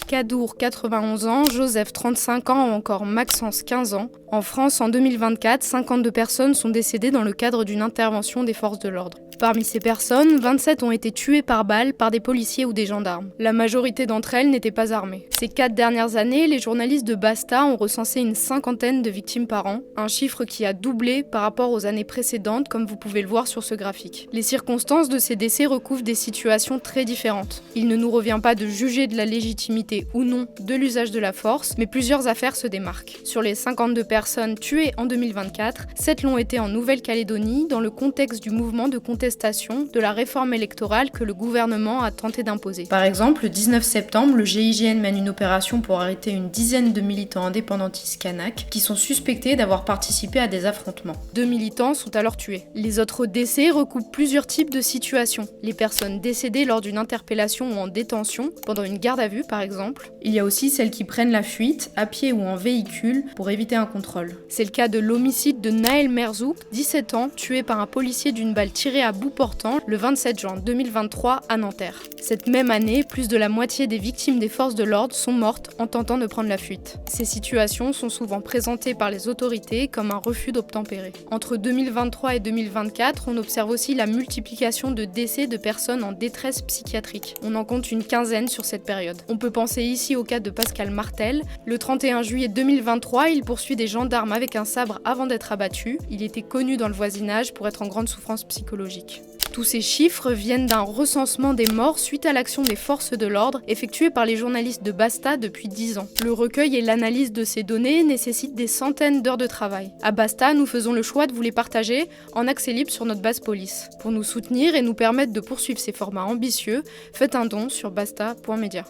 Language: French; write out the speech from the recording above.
Kadour, 91 ans, Joseph, 35 ans ou encore Maxence, 15 ans. En France, en 2024, 52 personnes sont décédées dans le cadre d'une intervention des forces de l'ordre. Parmi ces personnes, 27 ont été tuées par balle par des policiers ou des gendarmes. La majorité d'entre elles n'étaient pas armées. Ces 4 dernières années, les journalistes de Basta ont recensé une cinquantaine de victimes par an, un chiffre qui a doublé par rapport aux années précédentes, comme vous pouvez le voir sur ce graphique. Les circonstances de ces décès recouvrent des situations très différentes. Il ne nous revient pas de juger de la légitimité ou non de l'usage de la force, mais plusieurs affaires se démarquent. Sur les 52 personnes tuées en 2024, 7 l'ont été en Nouvelle-Calédonie, dans le contexte du mouvement de contestation de la réforme électorale que le gouvernement a tenté d'imposer. Par exemple, le 19 septembre, le GIGN mène une opération pour arrêter une dizaine de militants indépendantistes kanaks qui sont suspectés d'avoir participé à des affrontements. 2 militants sont alors tués. Les autres décès recoupent plusieurs types de situations. Les personnes décédées lors d'une interpellation ou en détention, pendant une garde à vue par exemple. Il y a aussi celles qui prennent la fuite, à pied ou en véhicule, pour éviter un contrôle. C'est le cas de l'homicide de Naël Merzouk, 17 ans, tué par un policier d'une balle tirée à bout portant le 27 juin 2023 à Nanterre. Cette même année, plus de la moitié des victimes des forces de l'ordre sont mortes en tentant de prendre la fuite. Ces situations sont souvent présentées par les autorités comme un refus d'obtempérer. Entre 2023 et 2024, on observe aussi la multiplication de décès de personnes en détresse psychiatrique. On en compte une quinzaine sur cette période. On peut penser ici au cas de Pascal Martel. Le 31 juillet 2023, il poursuit des gendarmes avec un sabre avant d'être abattu. Il était connu dans le voisinage pour être en grande souffrance psychologique. Tous ces chiffres viennent d'un recensement des morts suite à l'action des forces de l'ordre effectuée par les journalistes de Basta depuis 10 ans. Le recueil et l'analyse de ces données nécessitent des centaines d'heures de travail. À Basta, nous faisons le choix de vous les partager en accès libre sur notre base police. Pour nous soutenir et nous permettre de poursuivre ces formats ambitieux, faites un don sur basta.media.